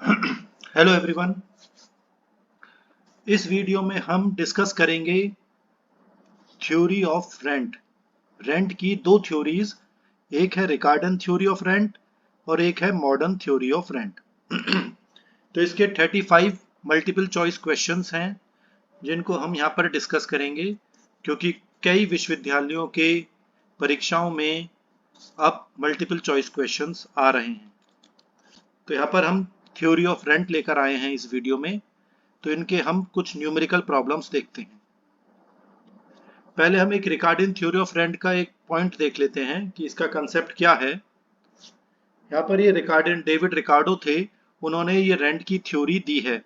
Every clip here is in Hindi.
Hello everyone. इस वीडियो में हम डिस्कस करेंगे थ्योरी ऑफ रेंट। रेंट की दो थ्योरीज, एक है रिकार्डन थ्योरी ऑफ रेंट और एक है मॉडर्न थ्योरी ऑफ रेंट। तो इसके 35 मल्टीपल चॉइस क्वेश्चंस हैं जिनको हम यहाँ पर डिस्कस करेंगे, क्योंकि कई विश्वविद्यालयों के परीक्षाओं में अब मल्टीपल चॉइस क्वेश्चंस आ रहे हैं। तो यहाँ पर हम थ्योरी ऑफ रेंट लेकर आए हैं इस वीडियो में। तो इनके हम कुछ न्यूमेरिकल प्रॉब्लम्स देखते हैं। पहले हम एक रिकार्डिन थ्योरी ऑफ रेंट का एक पॉइंट देख लेते हैं कि इसका कंसेप्ट क्या है। यहाँ पर ये रिकार्डिन डेविड रिकार्डो थे, उन्होंने ये रेंट की थ्योरी दी है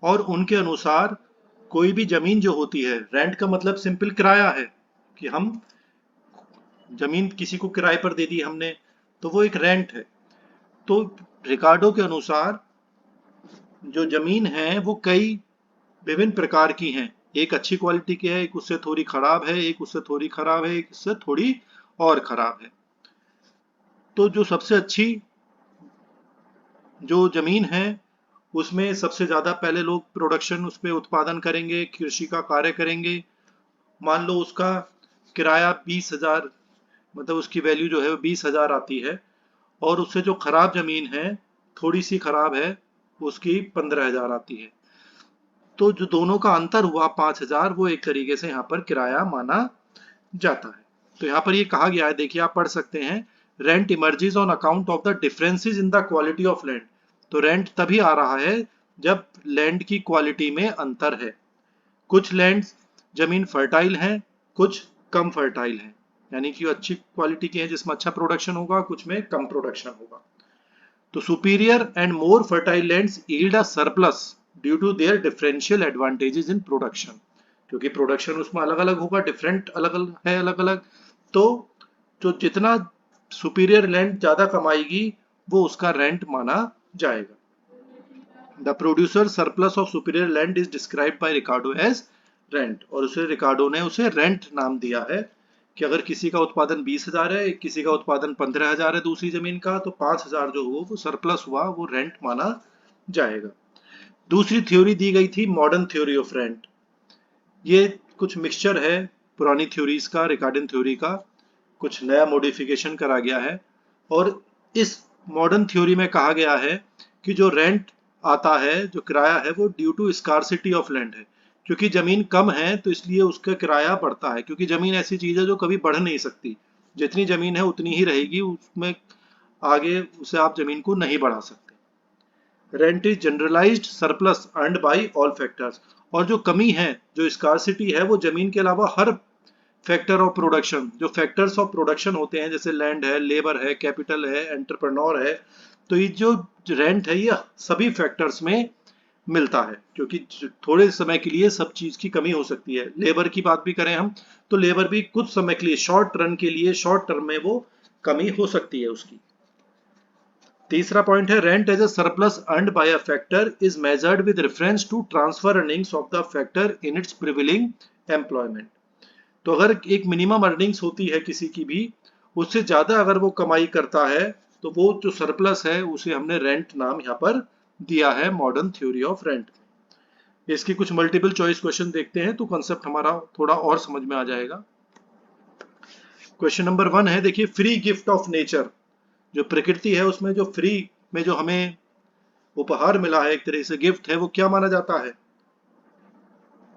और उनके अनुसार कोई भी जमीन जो होती है, रेंट का मतलब सिंपल किराया है कि हम जमीन किसी को किराए पर दे दी हमने, तो वो एक रेंट है। तो रिकार्डो के अनुसार जो जमीन है वो कई विभिन्न प्रकार की हैं। एक अच्छी क्वालिटी की है, एक उससे थोड़ी खराब है, एक उससे थोड़ी खराब है, एक उससे थोड़ी और खराब है। तो जो सबसे अच्छी जो जमीन है उसमें सबसे ज्यादा पहले लोग प्रोडक्शन, उस पर उत्पादन करेंगे, कृषि का कार्य करेंगे। मान लो उसका किराया 20,000, मतलब उसकी वैल्यू जो है वो 20,000 आती है, और उससे जो खराब जमीन है, थोड़ी सी खराब है, उसकी 15,000 आती है। तो जो दोनों का अंतर हुआ 5,000, वो एक तरीके से यहाँ पर किराया माना जाता है। तो यहाँ पर ये कहा गया है, देखिए आप पढ़ सकते हैं, rent emerges on account of the differences in the quality of land. तो रेंट तभी आ रहा है जब लैंड की क्वालिटी में अंतर है। कुछ लैंड जमीन फर्टाइल है, कुछ कम फर्टाइल है, यानी कि अच्छी क्वालिटी की है जिसमें अच्छा प्रोडक्शन होगा, कुछ में कम प्रोडक्शन होगा। तो superior and more fertile lands yield a surplus due to their differential advantages in production. क्योंकि प्रोडक्शन उसमें अलग अलग होगा, डिफरेंट अलग अलग है, अलग अलग। तो जो जितना सुपीरियर लैंड ज्यादा कमाएगी वो उसका रेंट माना जाएगा। The producer surplus of superior land is described by Ricardo as rent, और उसे रिकार्डो ने उसे रेंट नाम दिया है कि अगर किसी का उत्पादन 20,000 है, किसी का उत्पादन 15,000 है दूसरी जमीन का, तो 5,000 जो हो वो सरप्लस हुआ, वो रेंट माना जाएगा। दूसरी थ्योरी दी गई थी मॉडर्न थ्योरी ऑफ रेंट। ये कुछ मिक्सचर है पुरानी थ्योरीज का, रिकार्डिन थ्योरी का कुछ नया मॉडिफिकेशन करा गया है। और इस मॉडर्न थ्योरी में कहा गया है कि जो रेंट आता है, जो किराया है, वो due to scarcity of land है। क्योंकि जमीन कम है तो इसलिए उसका किराया बढ़ता है, क्योंकि जमीन ऐसी चीज है जो कभी बढ़ नहीं सकती। जितनी जमीन है उतनी ही रहेगी, उसमें आगे उसे आप जमीन को नहीं बढ़ा सकते। Rent is generalised surplus earned by all factors. और जो कमी है, जो स्कार्सिटी है, वो जमीन के अलावा हर फैक्टर ऑफ प्रोडक्शन, जो फैक्टर्स ऑफ प्रोडक्शन होते हैं, जैसे लैंड है, लेबर है, कैपिटल है, एंटरप्रेन्योर है, तो ये जो रेंट है ये सभी फैक्टर्स में मिलता है। क्योंकि थोड़े समय के लिए सब चीज की कमी हो सकती है। लेबर की बात भी करें हम, तो लेबर भी कुछ समय के लिए, शॉर्ट रन के लिए, शॉर्ट टर्म में वो कमी हो सकती है उसकी। तीसरा पॉइंट है, rent as a surplus earned by a factor is measured with reference to transfer earnings of the factor in its prevailing employment. तो अगर एक मिनिमम अर्निंग्स होती है किसी की भी, उससे ज्यादा अगर वो कमाई करता है, तो वो जो सरप्लस है उसे हमने रेंट नाम यहाँ पर दिया है मॉडर्न थ्योरी ऑफ रेंट। इसकी कुछ मल्टीपल चॉइस क्वेश्चन देखते हैं तो कंसेप्ट हमारा थोड़ा और समझ में आ जाएगा। क्वेश्चन नंबर 1 है, देखिए, फ्री गिफ्ट ऑफ नेचर। जो प्रकृति है उसमें जो फ्री में जो हमें उपहार मिला है, एक तरह से गिफ्ट है, वो क्या माना जाता है?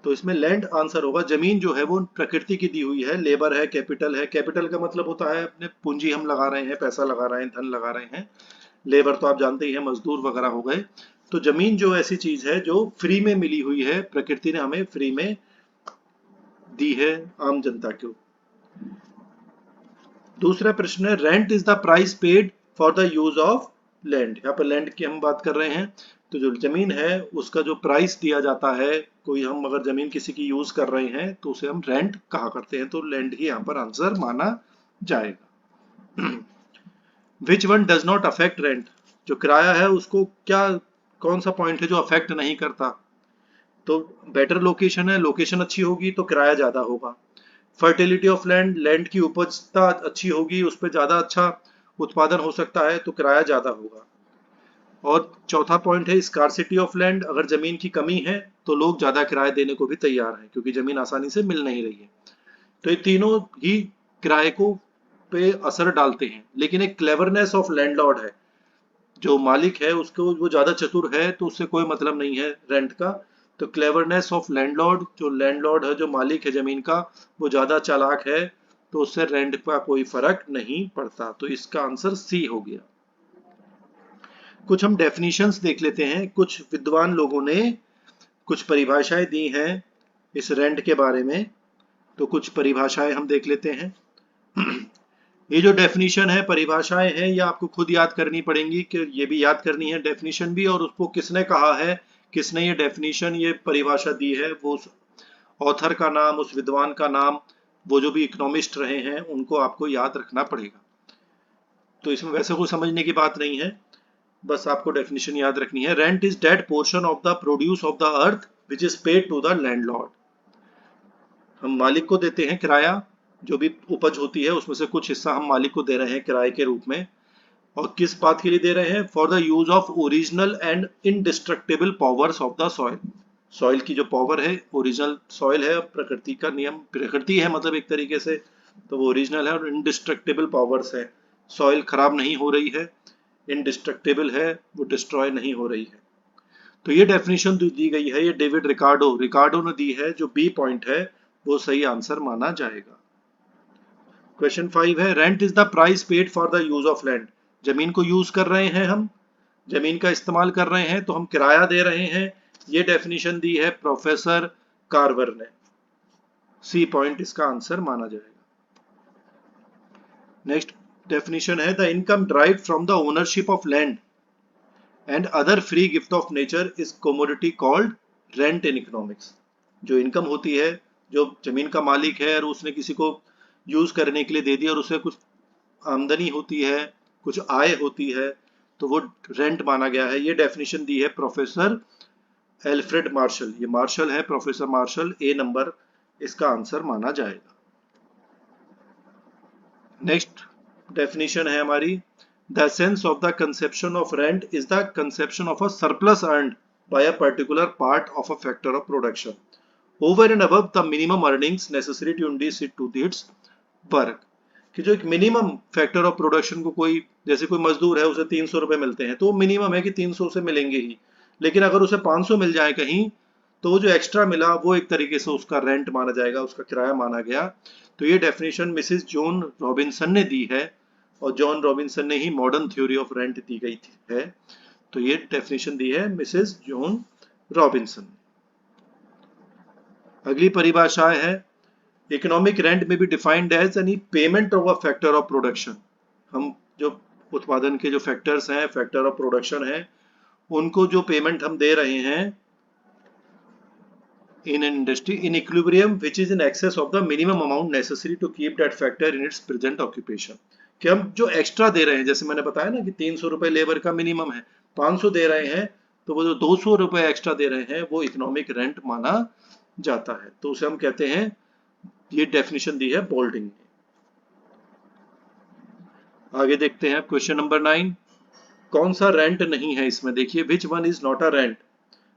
तो इसमें लैंड आंसर होगा। जमीन जो है वो प्रकृति की दी हुई है, लेबर है, कैपिटल है। कैपिटल का मतलब होता है अपने पूंजी हम लगा रहे हैं, पैसा लगा रहे हैं, धन लगा रहे हैं। लेबर तो आप जानते ही हैं, मजदूर वगैरह हो गए। तो जमीन जो ऐसी चीज है जो फ्री में मिली हुई है, प्रकृति ने हमें फ्री में दी है आम जनता को। दूसरा प्रश्न है, rent is the price paid for the use of land. यहाँ पर लैंड की हम बात कर रहे हैं। तो जो जमीन है उसका जो प्राइस दिया जाता है, कोई हम अगर जमीन किसी की यूज कर रहे हैं तो उसे हम रेंट कहा करते हैं। तो लैंड ही यहाँ पर आंसर माना जाएगा। Which one does not affect rent. जो किराया है उसको क्या, कौन सा पॉइंट है जो अफेक्ट नहीं करता? तो बेटर लोकेशन है, लोकेशन अच्छी होगी तो किराया ज्यादा होगा। फर्टिलिटी ऑफ लैंड, लैंड की उपजता अच्छी होगी, उस पर ज्यादा अच्छा उत्पादन हो सकता है तो किराया ज्यादा होगा। और चौथा पॉइंट है स्कार्सिटी ऑफ लैंड। अगर जमीन की कमी है तो लोग ज्यादा किराए देने को भी तैयार हैं क्योंकि जमीन आसानी से मिल नहीं रही है। तो ये तीनों ही किराए को पे असर डालते हैं। लेकिन एक क्लेवरनेस ऑफ लैंडलॉर्ड है, जो मालिक है उसको वो ज्यादा चतुर है तो उससे कोई मतलब नहीं है रेंट का। तो क्लेवरनेस ऑफ लैंडलॉर्ड, जो लैंडलॉर्ड है, जो मालिक है जमीन का, वो ज्यादा चालाक है तो उससे रेंट का कोई फर्क नहीं पड़ता। तो इसका आंसर सी हो गया। कुछ हम डेफिनेशंस देख लेते हैं। कुछ विद्वान लोगों ने कुछ परिभाषाएं दी हैं इस रेंट के बारे में, तो कुछ परिभाषाएं हम देख लेते हैं। ये जो डेफिनेशन है, परिभाषाएं हैं, ये आपको खुद याद करनी पड़ेंगी कि ये भी याद करनी है डेफिनेशन भी, और उसको किसने कहा है, किसने ये डेफिनेशन, ये परिभाषा दी है, वो उस ऑथर का नाम, उस विद्वान का नाम, वो जो भी इकोनॉमिस्ट रहे हैं उनको आपको याद रखना पड़ेगा। तो इसमें वैसे कोई समझने की बात नहीं है, बस आपको डेफिनेशन याद रखनी है। Rent is that portion of the produce of the earth which is paid to the landlord. हम मालिक को देते हैं किराया, जो भी उपज होती है उसमें से कुछ हिस्सा हम मालिक को दे रहे हैं किराए के रूप में। और किस बात के लिए दे रहे हैं? For the use of original and indestructible powers of the soil. Soil की जो पावर है, ओरिजिनल सॉइल है, प्रकृति का नियम, प्रकृति है मतलब एक तरीके से, तो वो ओरिजिनल है, और इनडिस्ट्रक्टेबल पावर्स है। सॉइल खराब नहीं हो रही है, इनडिस्ट्रक्टेबल है, वो डिस्ट्रॉय नहीं हो रही है। तो ये डेफिनेशन दी गई है, ये डेविड रिकार्डो ने दी है। जो बी पॉइंट है वो सही आंसर माना जाएगा। क्वेश्चन 5 है, rent is the price paid for the use of land. जमीन को यूज कर रहे हैं हम, जमीन का इस्तेमाल कर रहे हैं तो हम किराया दे रहे हैं। ये डेफिनेशन दी है प्रोफेसर कार्वर ने। सी पॉइंट इसका आंसर माना जाएगा। नेक्स्ट डेफिनेशन है, the income derived from the ownership of land and other free gift of nature is commodity called rent in economics. जो इनकम होती है, जो जमीन का मालिक है और उसने किसी को यूज करने के लिए दे दिया और उसे कुछ आमदनी होती है, कुछ आय होती है, तो वो रेंट माना गया है। ये डेफिनेशन दी है प्रोफेसर एल्फ्रेड मार्शल। ये मार्शल है, प्रोफेसर मार्शल। ए नंबर इसका आंसर माना जाएगा। नेक्स्ट डेफिनेशन है हमारी, the sense of the conception of rent is the conception of a surplus earned by a particular part of a factor of production over and above the minimum earnings necessary to induce it to its work. कि जो एक मिनिमम फैक्टर ऑफ प्रोडक्शन को, कोई जैसे कोई मजदूर है उसे 300 रुपए मिलते हैं, तो वो मिनिमम है कि 300 से मिलेंगे ही। लेकिन अगर उसे 500 मिल जाए कहीं, तो वो जो एक्स्ट्रा मिला वो एक तरीके से उसका रेंट माना जाएगा, उसका किराया माना गया। तो ये डेफिनेशन मिसिस जॉन रॉबिन्सन ने दी है, और जॉन रॉबिन्सन ने ही मॉडर्न थ्योरी ऑफ रेंट दी गई है। तो ये डेफिनेशन दी है मिसिस जॉन रॉबिन्सन। अगली परिभाषा है, economic rent may be defined as any payment of a factor of production. हम जो उत्पादन के जो फैक्टर्स हैं, फैक्टर ऑफ प्रोडक्शन है, उनको जो पेमेंट हम दे रहे हैं in an industry in equilibrium which is in excess of the minimum amount necessary to keep that factor in its present occupation। कि हम जो एक्स्ट्रा दे रहे हैं, जैसे मैंने बताया ना कि 300 रुपए लेबर का मिनिमम है, 500 दे रहे हैं, तो वो जो 200 रुपए एक्स्ट्रा दे रहे हैं वो इकोनॉमिक रेंट माना जाता है। तो उसे हम कहते हैं, ये डेफिनेशन दी है बोल्डिंग ने। आगे देखते हैं क्वेश्चन नंबर 9, कौन सा रेंट नहीं है इसमें? देखिए, which one is not a rent.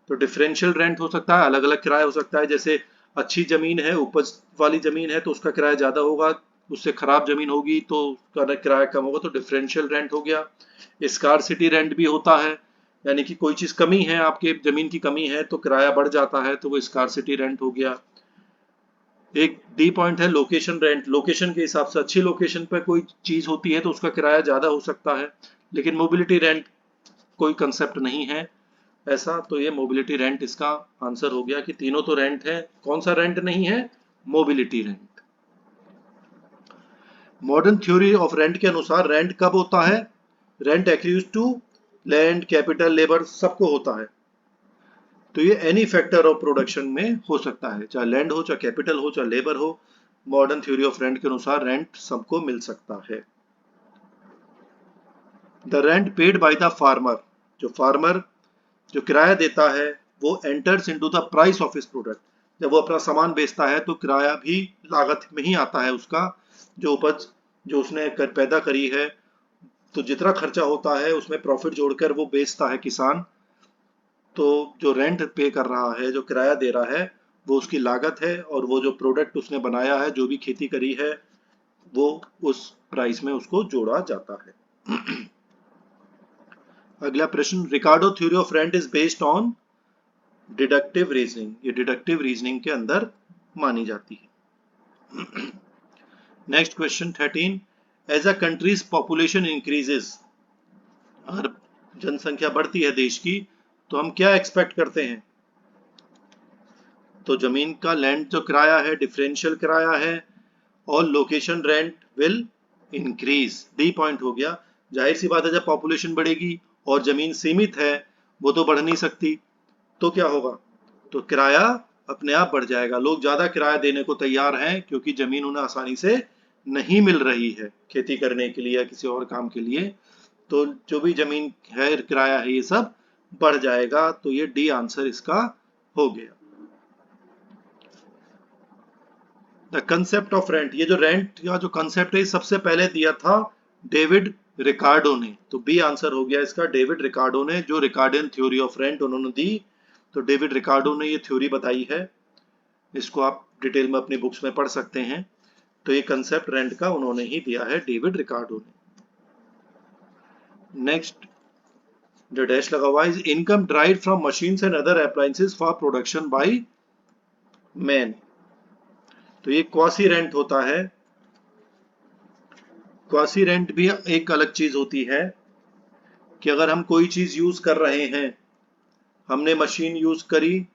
तो डिफरेंशियल रेंट हो सकता है, अलग अलग किराया हो सकता है। जैसे अच्छी जमीन है, उपज वाली जमीन है, तो उसका किराया ज्यादा होगा, उससे खराब जमीन होगी तो उसका किराया कम होगा, तो डिफरेंशियल रेंट हो गया। स्कार्सिटी रेंट भी होता है, यानी कि कोई चीज कमी है, आपके जमीन की कमी है तो किराया बढ़ जाता है, तो वो स्कार्सिटी रेंट हो गया। एक डी पॉइंट है लोकेशन रेंट। लोकेशन के हिसाब से, अच्छी लोकेशन पर कोई चीज होती है तो उसका किराया ज्यादा हो सकता है। लेकिन मोबिलिटी रेंट कोई कंसेप्ट नहीं है ऐसा, तो ये मोबिलिटी रेंट इसका आंसर हो गया। कि तीनों तो रेंट है, कौन सा रेंट नहीं है? Mobility rent. Modern theory of rent के अनुसार रेंट कब होता है? Rent accrues to land, capital, labour, सबको होता है। तो ये एनी फैक्टर ऑफ प्रोडक्शन में हो सकता है, चाहे लैंड हो, चाहे कैपिटल हो, चाहे लेबर हो। मॉडर्न थ्योरी ऑफ रेंट के अनुसार रेंट सबको मिल सकता है। The rent paid by the farmer, जो फार्मर जो किराया देता है, वो enters into the price of his product. जब वो अपना सामान बेचता है तो किराया भी लागत में ही आता है उसका। जो उपज जो उसने पैदा करी है, तो जितना खर्चा होता है उसमें प्रॉफिट जोड़कर वो बेचता है किसान। तो जो रेंट पे कर रहा है, जो किराया दे रहा है, वो उसकी लागत है, और वो जो प्रोडक्ट उसने बनाया है, जो भी खेती करी है, वो उस प्राइस में उसको जोड़ा जाता है। अगला प्रश्न, Ricardo theory of rent is based on deductive reasoning. ये डिडक्टिव रीजनिंग के अंदर मानी जाती है। Next question 13, as a country's population increases, अगर जनसंख्या बढ़ती है देश की, तो हम क्या एक्सपेक्ट करते हैं? तो जमीन का लैंड जो किराया है, डिफरेंशियल किराया है, और location rent will increase. D point हो गया। जाहिर सी बात है, जब पॉपुलेशन बढ़ेगी और जमीन सीमित है, वो तो बढ़ नहीं सकती, तो क्या होगा? तो किराया अपने आप बढ़ जाएगा। लोग ज्यादा किराया देने को तैयार हैं, क्योंकि जमीन उन्हें आसानी से नहीं मिल रही है खेती करने के लिए या किसी और काम के लिए। तो जो भी जमीन है, किराया है, ये सब बढ़ जाएगा। तो ये डी आंसर इसका हो गया। द कंसेप्ट ऑफ रेंट, ये जो रेंट का जो कंसेप्ट है, सबसे पहले दिया था डेविड रिकार्डो ने। तो बी आंसर हो गया इसका, डेविड रिकार्डो ने, जो रिकार्डियन थ्योरी ऑफ रेंट उन्होंने दी। तो डेविड रिकार्डो ने ये थ्योरी बताई है। इसको आप डिटेल में अपनी बुक्स में पढ़ सकते हैं। तो ये कंसेप्ट रेंट का उन्होंने ही दिया है, डेविड रिकार्डो ने। नेक्स्ट जो डैश लगा हुआ है, income derived from machines and other appliances for production by man. तो ये क्वासी रेंट होता है। क्वासी रेंट भी एक अलग चीज होती है कि अगर हम कोई चीज यूज कर रहे हैं, हमने मशीन यूज करी,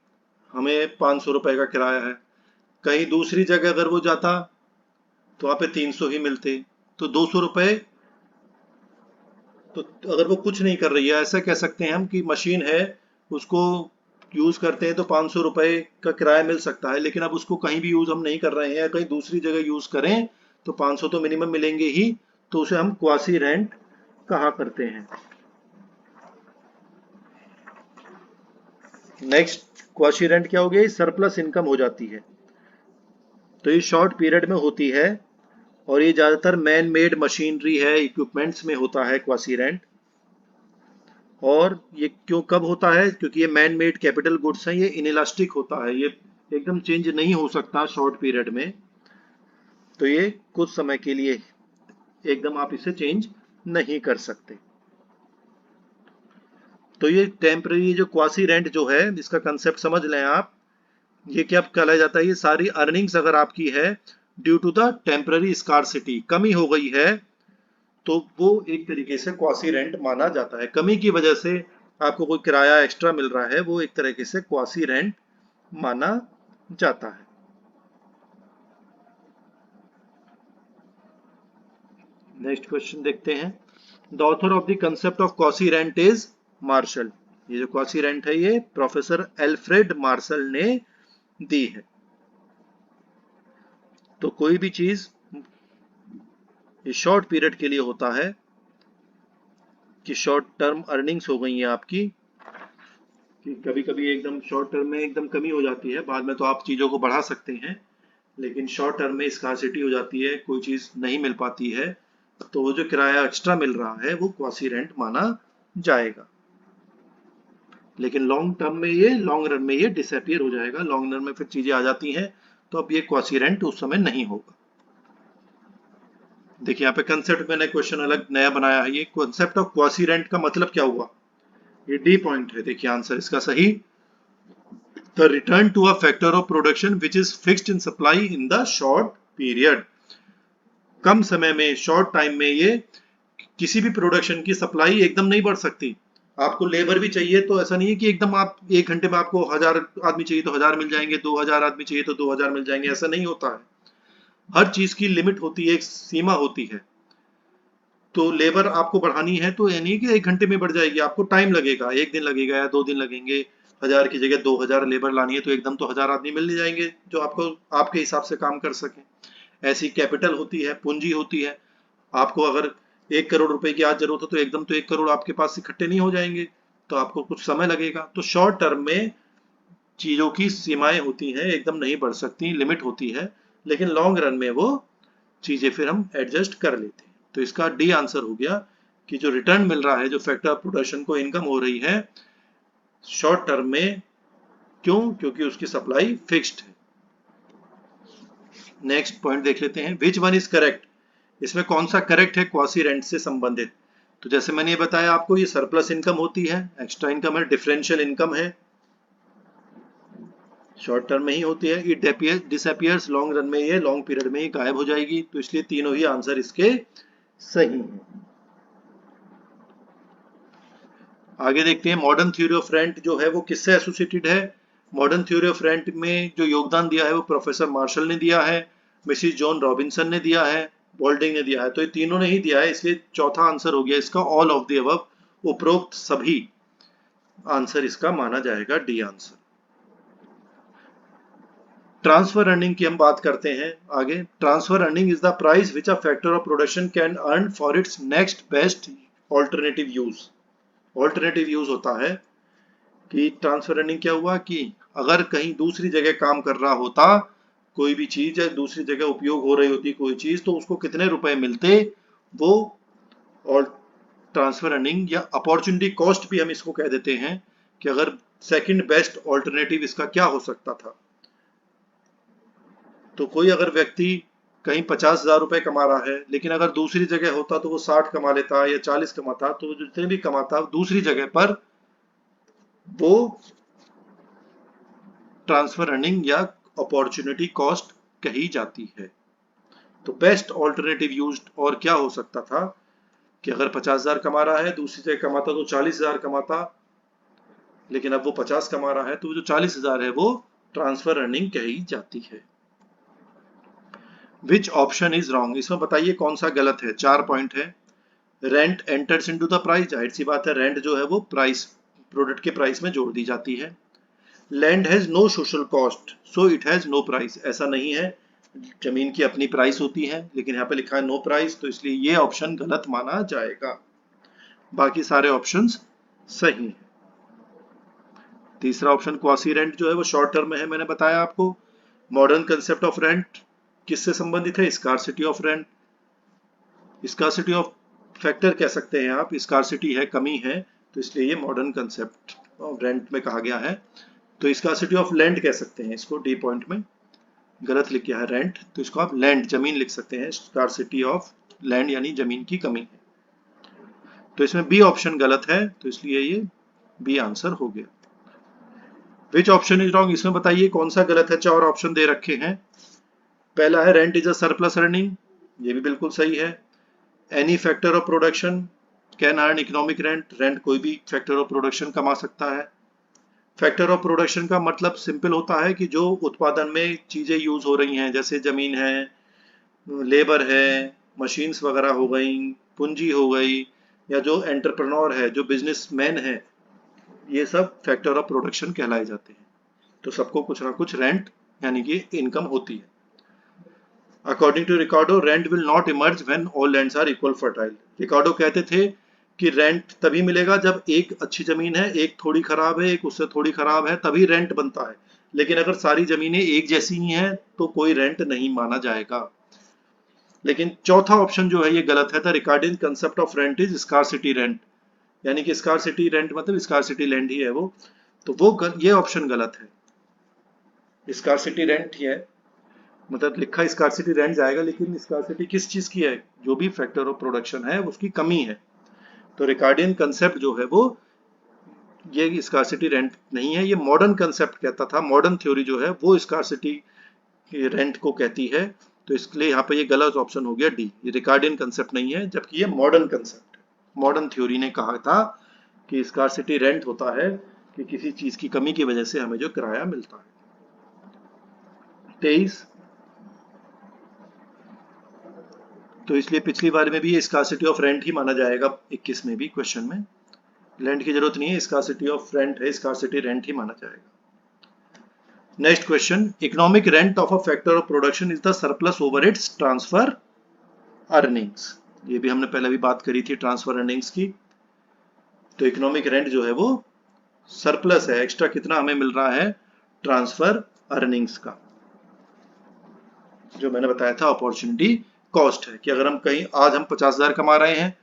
हमें 500 रुपए का किराया है, कहीं दूसरी जगह अगर वो जाता तो वहां पे 300 ही मिलते, तो 200 रुपए। तो अगर वो कुछ नहीं कर रही है, ऐसा कह सकते हैं हम कि मशीन है, उसको यूज करते हैं तो 500 रुपए का किराया मिल सकता है, लेकिन अब उसको कहीं भी यूज हम नहीं कर रहे हैं, कहीं दूसरी जगह यूज करें तो 500 तो मिनिमम मिलेंगे ही। तो उसे हम क्वासी रेंट कहा करते हैं। नेक्स्ट क्वासी रेंट क्या हो गया? सरप्लस इनकम हो जाती है। तो ये शॉर्ट पीरियड में होती है, और ये ज्यादातर मैन मेड मशीनरी है, इक्विपमेंट्स में होता है क्वासी रेंट। और ये क्यों कब होता है? क्योंकि ये मैन मेड कैपिटल गुड्स हैं, ये इनइलास्टिक होता है, ये एकदम चेंज नहीं हो सकता शॉर्ट पीरियड में। तो ये कुछ समय के लिए एकदम आप इसे चेंज नहीं कर सकते। तो ये टेम्पररी जो क्वासी रेंट जो है, इसका कंसेप्ट समझ लें आप। ये क्या कहलाया जाता है? ये सारी अर्निंग्स अगर आपकी है due to the temporary scarcity, कमी हो गई है, तो वो एक तरीके से क्वासी रेंट माना जाता है। कमी की वजह से आपको कोई किराया एक्स्ट्रा मिल रहा है, वो एक तरीके से क्वासी रेंट माना जाता है। नेक्स्ट क्वेश्चन देखते हैं। The author of the concept of quasi rent is Marshall. ये जो क्वासी रेंट है, ये प्रोफेसर एल्फ्रेड मार्शल ने दी है। तो कोई भी चीज ये शॉर्ट पीरियड के लिए होता है कि शॉर्ट टर्म अर्निंग्स हो गई हैं आपकी, कि कभी कभी एकदम शॉर्ट टर्म में एकदम कमी हो जाती है, बाद में तो आप चीज़ों को बढ़ा सकते हैं, लेकिन शॉर्ट टर्म में स्कार्सिटी हो जाती है, कोई चीज़ नहीं मिल पाती है, तो वो जो किराया एक्स्ट्रा मिल रहा है वो क्वासी रेंट माना जाएगा। लेकिन लॉन्ग रन में ये डिसअपियर हो जाएगा, लॉन्ग रन में फिर चीज़ें आ जाती हैं, तो अब ये क्वासी रेंट उस समय नहीं होगा। देखिए यहाँ पे कंसेप्ट मैंने क्वेश्चन अलग नया बनाया है। ये कंसेप्ट ऑफ क्वासी रेंट का मतलब क्या हुआ? ये डी पॉइंट है। देखिए आंसर इसका सही, the return to a factor of production which is fixed in supply in the short period. कम समय में, शॉर्ट टाइम में, ये किसी भी प्रोडक्शन की सप्लाई एकदम नहीं बढ़ सकती। आपको लेबर भी चाहिए, तो ऐसा नहीं है कि एकदम आप 1 घंटे में आपको 1000 आदमी चाहिए तो 1000 मिल जाएंगे, 2000 आदमी चाहिए तो 2000 मिल जाएंगे, ऐसा नहीं होता है। हर चीज की लिमिट होती है, एक सीमा होती है। तो लेबर आपको बढ़ानी है तो यानी कि 1 घंटे में बढ़ जाएगी, आपको टाइम लगेगा, 1 दिन लगेगा या 2 दिन लगेंगे। 1000 की जगह 2000 लेबर लानी है तो एकदम तो 1000 आदमी मिल जाएंगे जो आपको आपके हिसाब से काम कर सके। ऐसी कैपिटल होती है, पूंजी होती है। आपको अगर 1 करोड़ रुपए की आज जरूरत है तो एकदम तो 1 करोड़ आपके पास इकट्ठे नहीं हो जाएंगे, तो आपको कुछ समय लगेगा। तो शॉर्ट टर्म में चीजों की सीमाएं होती हैं, एकदम नहीं बढ़ सकती, लिमिट होती है, लेकिन लॉन्ग रन में वो चीजें फिर हम एडजस्ट कर लेते हैं। तो इसका डी आंसर हो गया कि जो रिटर्न मिल रहा है, जो फैक्टर ऑफ प्रोडक्शन को इनकम हो रही है शॉर्ट टर्म में, क्यों? क्योंकि उसकी सप्लाई फिक्स्ड है। नेक्स्ट पॉइंट देख लेते हैं, विच वन इज करेक्ट, इसमें कौन सा करेक्ट है क्वासी रेंट से संबंधित। तो जैसे मैंने ये बताया आपको, ये सरप्लस इनकम होती है, एक्स्ट्रा इनकम है, डिफरेंशियल इनकम है, शॉर्ट टर्म में ही होती है। इट डिसअपियर्स लॉन्ग रन में, ये लॉन्ग पीरियड में ही गायब हो जाएगी। तो इसलिए तीनों ही आंसर इसके सही हैं। आगे देखते हैं, मॉडर्न थ्योरी ऑफ रेंट जो है वो किससे एसोसिएटेड है। मॉडर्न थ्योरी ऑफ रेंट में जो योगदान दिया है वो प्रोफेसर मार्शल ने दिया है, मिसिस जॉन रॉबिन्सन ने दिया है, बोल्डिंग ने दिया है। तो ये तीनों ने ही दिया है, इसलिए चौथा आंसर हो गया इसका ऑल ऑफ द अबव, उपरोक्त सभी आंसर इसका माना जाएगा, डी आंसर। ट्रांसफर अर्निंग की हम बात करते हैं आगे। Transfer earning is the price which a factor of production can earn for its next best alternative use. Alternative use होता है कि ट्रांसफर अर्निंग क्या हुआ कि अगर कहीं दूसरी जगह काम कर रहा होता, कोई भी चीज है दूसरी जगह उपयोग हो रही होती कोई चीज, तो उसको कितने रुपए मिलते, वो और ट्रांसफर अर्निंग या अपॉर्चुनिटी कॉस्ट भी हम इसको कह देते हैं, कि अगर सेकंड बेस्ट ऑल्टरनेटिव इसका क्या हो सकता था। तो कोई अगर व्यक्ति कहीं 50,000 रुपए कमा रहा है, लेकिन अगर दूसरी जगह होता तो वो 60 कमा लेता या 40 कमाता, तो जितने भी कमाता दूसरी जगह पर वो ट्रांसफर अर्निंग या अपॉर्चुनिटी कॉस्ट कही जाती है। तो बेस्ट ऑल्टरनेटिव यूज और क्या हो सकता था कि अगर 50,000 कमा रहा है, दूसरी जगह कमाता तो 40,000 कमाता, लेकिन अब वो 50 कमा रहा है, तो जो 40,000 है वो ट्रांसफर अर्निंग कही जाती है। विच ऑप्शन इज रॉन्ग, इसमें बताइए कौन सा गलत है। 4 पॉइंट है। Rent enters into the price, जाहिर सी बात है रेंट जो है वो प्राइस, प्रोडक्ट के प्राइस में जोड़ दी जाती है। Land has no social cost so it has no price, ऐसा नहीं है, जमीन की अपनी प्राइस होती है, लेकिन यहाँ पे लिखा है नो प्राइस, तो इसलिए ये ऑप्शन गलत माना जाएगा। बाकी सारे ऑप्शंस सही हैं। तीसरा ऑप्शन क्वासी रेंट जो है वो शॉर्ट टर्म में है, मैंने बताया आपको। मॉडर्न कंसेप्ट ऑफ रेंट किससे संबंधित है, scarcity of rent. Scarcity of factor कह सकते हैं आप, स्कार्सिटी है, कमी है, तो इसलिए ये मॉडर्न कंसेप्ट ऑफ रेंट में कहा गया है। तो स्कार्सिटी ऑफ लैंड कह सकते हैं इसको, डी पॉइंट में गलत लिख गया है रेंट, तो इसको आप लैंड जमीन लिख सकते हैं, स्कार्सिटी ऑफ लैंड यानी जमीन की कमी है। तो इसमें बी ऑप्शन गलत है, तो इसलिए ये बी आंसर हो गया। विच ऑप्शन इज रॉन्ग, इसमें बताइए कौन सा गलत है। 4 ऑप्शन दे रखे हैं। पहला है rent is a surplus earning, ये भी बिल्कुल सही है। Any factor of production can earn economic rent, rent कोई भी फैक्टर ऑफ प्रोडक्शन कमा सकता है। फैक्टर ऑफ प्रोडक्शन का मतलब सिंपल होता है कि जो उत्पादन में चीजें यूज हो रही हैं, जैसे जमीन है, लेबर है, मशीन्स वगैरह हो गई, पूंजी हो गई, या जो एंटरप्रेन्योर है, जो बिजनेसमैन है, ये सब फैक्टर ऑफ प्रोडक्शन कहलाए जाते हैं। तो सबको कुछ ना कुछ रेंट यानी कि इनकम होती है। According to Ricardo rent will not emerge when all lands are equal fertile. Ricardo कहते थे कि रेंट तभी मिलेगा जब एक अच्छी जमीन है, एक थोड़ी खराब है, एक उससे थोड़ी खराब है, तभी रेंट बनता है। लेकिन अगर सारी जमीनें एक जैसी ही हैं तो कोई रेंट नहीं माना जाएगा। लेकिन चौथा ऑप्शन जो है ये गलत है। The Ricardian concept of rent is scarcity rent, यानी कि स्कार्सिटी रेंट मतलब स्कार्सिटी लैंड ही है वो, तो वो ये ऑप्शन गलत है। स्कार्सिटी रेंट ही है, मतलब लिखा स्कार्सिटी रेंट जाएगा, लेकिन स्कार्सिटी किस चीज की है, जो भी फैक्टर ऑफ प्रोडक्शन है उसकी कमी है। तो रिकार्डियन कंसेप्ट जो है वो ये स्कार्सिटी रेंट नहीं है, ये मॉडर्न कंसेप्ट कहता था। मॉडर्न थ्योरी जो है वो स्कार्सिटी रेंट को कहती है, तो इसलिए यहाँ पे ये गलत ऑप्शन हो गया डी, ये रिकार्डियन कंसेप्ट नहीं है, जबकि ये मॉडर्न कंसेप्ट है। मॉडर्न थ्योरी ने कहा था कि स्कार्सिटी रेंट होता है कि किसी चीज की कमी की वजह से हमें जो किराया मिलता है। 23, तो इसलिए पिछली बार में भी ये स्कार्सिटी ऑफ रेंट ही माना जाएगा, 21 में भी क्वेश्चन में लैंड की जरूरत नहीं है, स्कार्सिटी ऑफ रेंट है, स्कार्सिटी रेंट ही माना जाएगा। Next question, economic rent of a factor of production is the surplus over it's transfer earnings. ये भी हमने पहले भी बात करी थी ट्रांसफर अर्निंग्स की। तो इकोनॉमिक रेंट जो है वो सरप्लस है, एक्स्ट्रा कितना हमें मिल रहा है ट्रांसफर अर्निंग्स का, जो मैंने बताया था अपॉर्चुनिटी कॉस्ट है, कि अगर हम कहीं आज हम 50,000 कमा रहे हैं,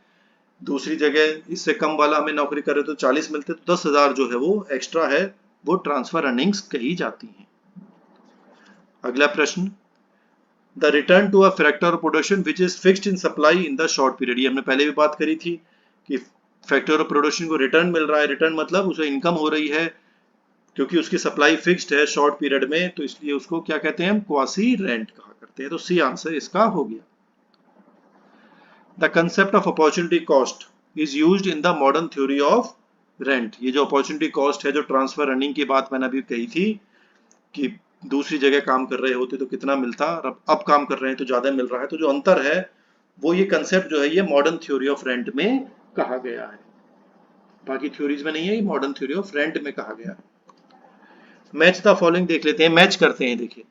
दूसरी जगह इससे कम वाला हमें नौकरी करे तो 40 मिलते, तो 10,000 जो है वो एक्स्ट्रा है, वो ट्रांसफर अर्निंग्स कही जाती हैं। अगला प्रश्न, the return to a factor of production which is fixed in supply in the short period, ये हमने पहले भी बात करी थी कि फैक्टर ऑफ प्रोडक्शन को रिटर्न मिल रहा है, रिटर्न मतलब उसे इनकम हो रही है क्योंकि उसकी सप्लाई फिक्स्ड है शॉर्ट पीरियड में, तो इसलिए उसको क्या कहते हैं हम, क्वासी रेंट कहा करते हैं। तो सी आंसर इसका हो गया। The concept of opportunity cost is used in the modern theory of rent, ये जो अपॉर्चुनिटी कॉस्ट है, जो ट्रांसफर अर्निंग की बात मैंने अभी कही थी कि दूसरी जगह काम कर रहे होते तो कितना मिलता, अब काम कर रहे हैं तो ज्यादा मिल रहा है, तो जो अंतर है वो ये कंसेप्ट जो है ये मॉडर्न थ्योरी ऑफ रेंट में कहा गया है, बाकी थ्योरीज में नहीं है, ये मॉडर्न थ्योरी ऑफ रेंट में कहा गया है। मैच द फॉलोइंग देख लेते हैं, मैच करते हैं। देखिए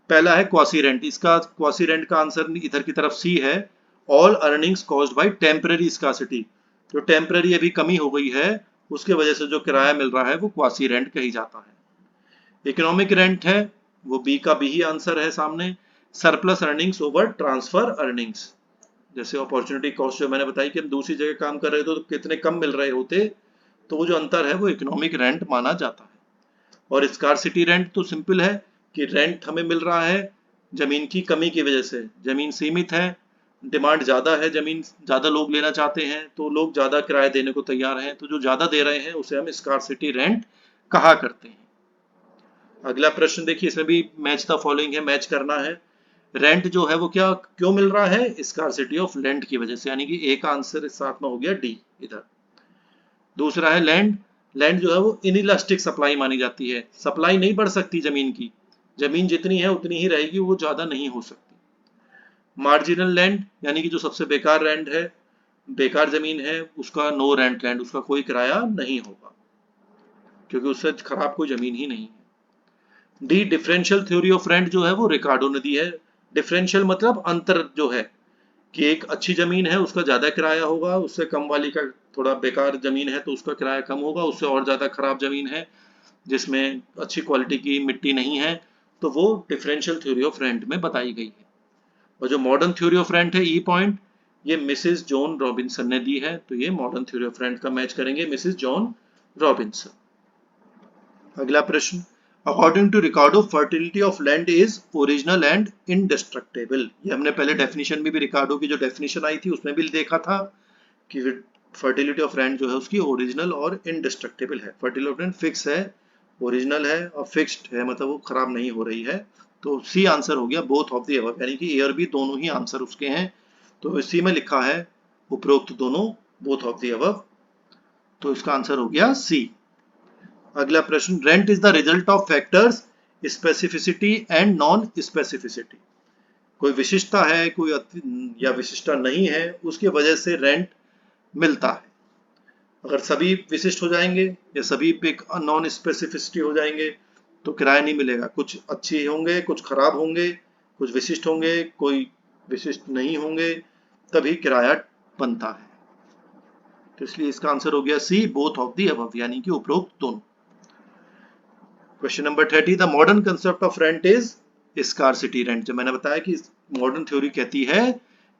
पहला है क्वासी रेंट, इसका क्वासी रेंट का आंसर इधर की तरफ सी है, all earnings caused by temporary scarcity, जो टेम्पररी अभी कमी हो गई है उसके वजह से जो किराया मिल रहा है वो क्वासी रेंट कही जाता है। इकोनॉमिक रेंट है वो बी का बी ही आंसर है सामने, surplus earnings over transfer earnings, जैसे अपॉर्चुनिटी कॉस्ट जो मैंने बताई कि हम दूसरी जगह काम कर रहे थे तो कितने कम मिल रहे होते, तो वो जो अंतर है वो इकोनॉमिक रेंट माना जाता है। और स्कार्सिटी रेंट तो सिंपल है कि रेंट हमें मिल रहा है जमीन की कमी की वजह से, जमीन सीमित है, डिमांड ज्यादा है, जमीन ज्यादा लोग लेना चाहते हैं तो लोग ज्यादा किराया देने को तैयार हैं, तो जो ज्यादा दे रहे हैं उसे हम स्कार्सिटी रेंट कहा करते हैं। अगला प्रश्न देखिए, इसमें भी मैच द फॉलोइंग है, मैच करना है। रेंट जो है वो क्या क्यों मिल रहा है, स्कार्सिटी ऑफ लैंड की वजह से, यानी कि ए का आंसर इस साथ में हो गया डी इधर। दूसरा है लैंड, लैंड जो है वो इनइलास्टिक सप्लाई मानी जाती है, सप्लाई नहीं बढ़ सकती जमीन की, जमीन जितनी है उतनी ही रहेगी, वो ज्यादा नहीं हो सकती। मार्जिनल लैंड यानी कि जो सबसे बेकार लैंड है, बेकार जमीन है, उसका नो रेंट लैंड, उसका कोई किराया नहीं होगा क्योंकि उससे खराब कोई जमीन ही नहीं है। D differential theory of rent जो है वो रिकार्डो ने दी है, डिफरेंशियल मतलब अंतर जो है कि एक अच्छी जमीन है उसका ज्यादा किराया होगा, उससे कम वाली का थोड़ा बेकार जमीन है तो उसका किराया कम होगा, उससे और ज्यादा खराब जमीन है जिसमें अच्छी क्वालिटी की मिट्टी नहीं है, तो वो डिफरेंशियल थ्योरी ऑफ रेंट में बताई गई है। और जो मॉडर्न थ्योरी ऑफ रेंट है ई पॉइंट, ये मिसेस जॉन रॉबिन्सन ने दी है, तो ये मॉडर्न थ्योरी ऑफ रेंट का मैच करेंगे, मिसेस जॉन रॉबिन्सन। अगला प्रश्न, according to Ricardo fertility of land is original and indestructible, ये हमने पहले डेफिनेशन में भी रिकार्डो की जो डेफिनेशन आई थी उसमें भी देखा था कि फर्टिलिटी ऑफ लैंड जो है उसकी ओरिजिनल और इनडेस्ट्रक्टेबल है, फर्टिलिटी ऑफ लैंड फिक्स है, ओरिजिनल है और फिक्स्ड है, मतलब वो खराब नहीं हो रही है, तो सी आंसर हो गया बोथ ऑफ द अबव, यानी कि ए और बी दोनों ही आंसर उसके हैं, तो इसी में लिखा है उपरोक्त दोनों बोथ ऑफ द अबव, तो इसका आंसर हो गया सी। अगला प्रश्न, rent is the result of factors specificity and non specificity, कोई विशिष्टता है कोई या विशिष्टता नहीं है उसकी वजह से रेंट मिलता है, अगर सभी विशिष्ट हो जाएंगे या सभी पे नॉन स्पेसिफिसिटी हो जाएंगे तो किराया नहीं मिलेगा, कुछ अच्छे होंगे कुछ खराब होंगे, कुछ विशिष्ट होंगे कोई विशिष्ट नहीं होंगे, तभी किराया बनता है, तो इसलिए इसका आंसर हो गया C both of the above, यानी कि उपरोक्त दोनों। Question number 30, the modern concept of rent is scarcity rent, जो मैंने बताया कि मॉडर्न थ्योरी कहती है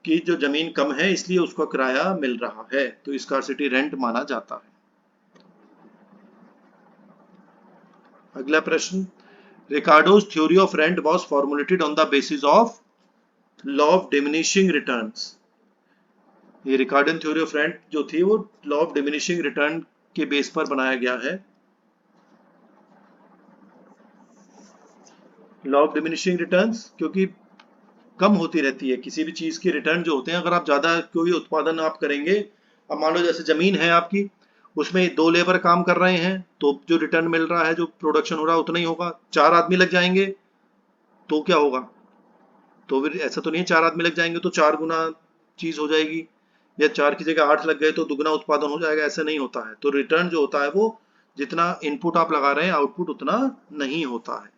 कि जो जमीन कम है इसलिए उसका किराया मिल रहा है, तो स्कार्सिटी रेंट माना जाता है। अगला प्रश्न, Ricardo's theory of rent was formulated on the basis of law of diminishing returns, ये रिकार्डन थ्योरी ऑफ रेंट जो थी वो लॉ ऑफ डिमिनिशिंग रिटर्न के बेस पर बनाया गया है। लॉ ऑफ डिमिनिशिंग रिटर्न्स क्योंकि कम होती रहती है किसी भी चीज की रिटर्न जो होते हैं, अगर आप ज्यादा कोई उत्पादन आप करेंगे, अब मान लो जैसे जमीन है आपकी उसमें 2 लेबर काम कर रहे हैं तो जो रिटर्न मिल रहा है जो प्रोडक्शन हो रहा है उतना ही होगा, 4 आदमी लग जाएंगे तो क्या होगा, तो फिर ऐसा तो नहीं है 4 आदमी लग जाएंगे तो 4 गुना चीज हो जाएगी, या 4 की जगह 8 लग गए तो दुगना उत्पादन हो जाएगा, ऐसा नहीं होता है, तो रिटर्न जो होता है वो जितना इनपुट आप लगा रहे हैं आउटपुट उतना नहीं होता है,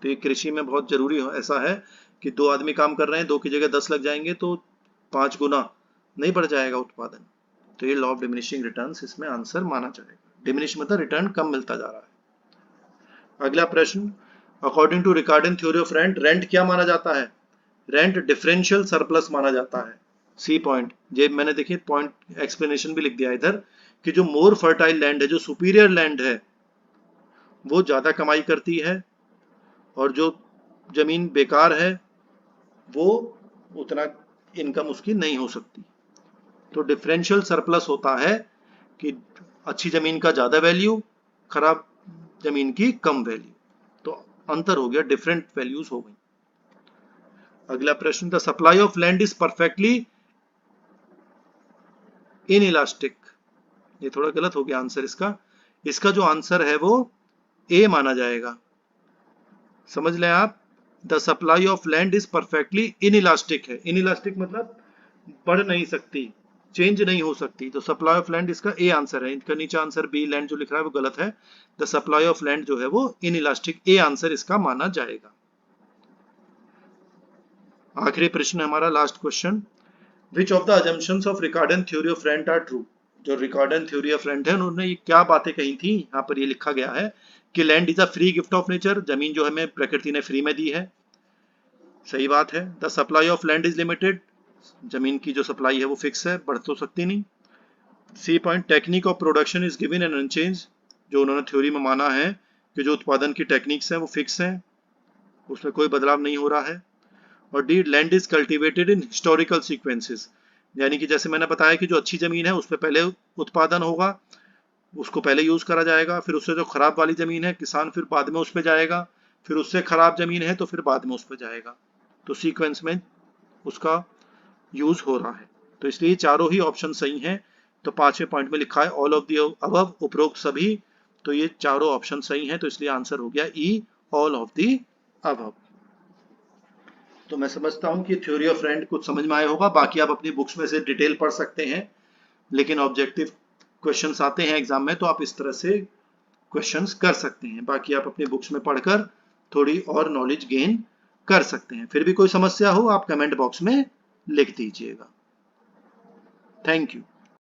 तो ये कृषि में बहुत जरूरी ऐसा है कि 2 आदमी काम कर रहे हैं 2 की जगह 10 लग जाएंगे तो 5 गुना नहीं बढ़ जाएगा उत्पादन, तो ये लॉ ऑफ डिमिनिशिंग रिटर्न्स इसमें आंसर माना जाएगा, डिमिनिश मतलब रिटर्न कम मिलता जा रहा है। अगला प्रश्न, according to Ricardian theory of rent, rent क्या माना जाता है, रेंट डिफरेंशियल सरप्लस माना जाता है, सी पॉइंट, ये मैंने देखिए पॉइंट एक्सप्लेनेशन भी लिख दिया इधर कि जो मोर फर्टाइल लैंड है, जो सुपीरियर लैंड है, वो ज्यादा कमाई करती है, और जो जमीन बेकार है वो उतना इनकम उसकी नहीं हो सकती। तो डिफरेंशियल सरप्लस होता है कि अच्छी जमीन का ज्यादा वैल्यू, खराब जमीन की कम वैल्यू। तो अंतर हो गया, डिफरेंट वैल्यूज हो गई। अगला प्रश्न, the supply of land is perfectly in elastic. ये थोड़ा गलत हो गया आंसर इसका। इसका जो आंसर है वो ए माना जाएगा। समझ लें आप, the supply of land is perfectly inelastic है। इन इलास्टिक मतलब बढ़ नहीं सकती, चेंज नहीं हो सकती। तो सप्लाई ऑफ लैंड इसका ए आंसर है। इनका नीचे आंसर बी लैंड जो लिख रहा है वो गलत है। द सप्लाई ऑफ लैंड जो है वो इन इलास्टिक, ए आंसर इसका माना जाएगा। आखिरी प्रश्न हमारा, last question, which of the assumptions of Ricardian theory of rent are true. जो रिकार्डन थ्योरी ऑफ रेंट है उन्होंने ये क्या बातें कही थी, यहाँ पर ये लिखा गया है कि land is a free gift of nature, जमीन जो हमें प्रकृति ने फ्री में दी है। सही बात है। The supply of land is limited, जमीन की जो सप्लाई है वो फिक्स है, बढ़ तो सकती नहीं। C point, technique of production is given and unchange, जो उन्होंने थ्योरी में माना है कि जो उत्पादन की टेक्निक्स हैं वो फिक्स हैं, उसमें कोई बदलाव नहीं हो रहा है। और D, land is cultivated in historical sequences, यानी कि जैसे मैंने बताया कि जो अच्छी जमीन है उस पर पहले उत्पादन होगा, उसको पहले यूज करा जाएगा, फिर उससे जो खराब वाली जमीन है किसान फिर बाद में उस पर जाएगा, फिर उससे खराब जमीन है तो फिर बाद में उस पर जाएगा। तो सीक्वेंस में उसका यूज हो रहा है। तो इसलिए चारों ही ऑप्शन सही हैं। तो 5वें पॉइंट में लिखा है ऑल ऑफ द अबव, उपरोक्त सभी। तो ये चारों ऑप्शन सही हैं, तो इसलिए आंसर हो गया ई, ऑल ऑफ द अबव। तो मैं समझता हूं कि थ्योरी ऑफ रेंट कुछ समझ में आया होगा। बाकी आप अपनी बुक्स में से डिटेल पढ़ सकते हैं, लेकिन ऑब्जेक्टिव क्वेश्चंस आते हैं एग्जाम में तो आप इस तरह से क्वेश्चंस कर सकते हैं। बाकी आप अपनी बुक्स में पढ़कर थोड़ी और नॉलेज गेन कर सकते हैं। फिर भी कोई समस्या हो आप कमेंट बॉक्स में लिख दीजिएगा। Thank you.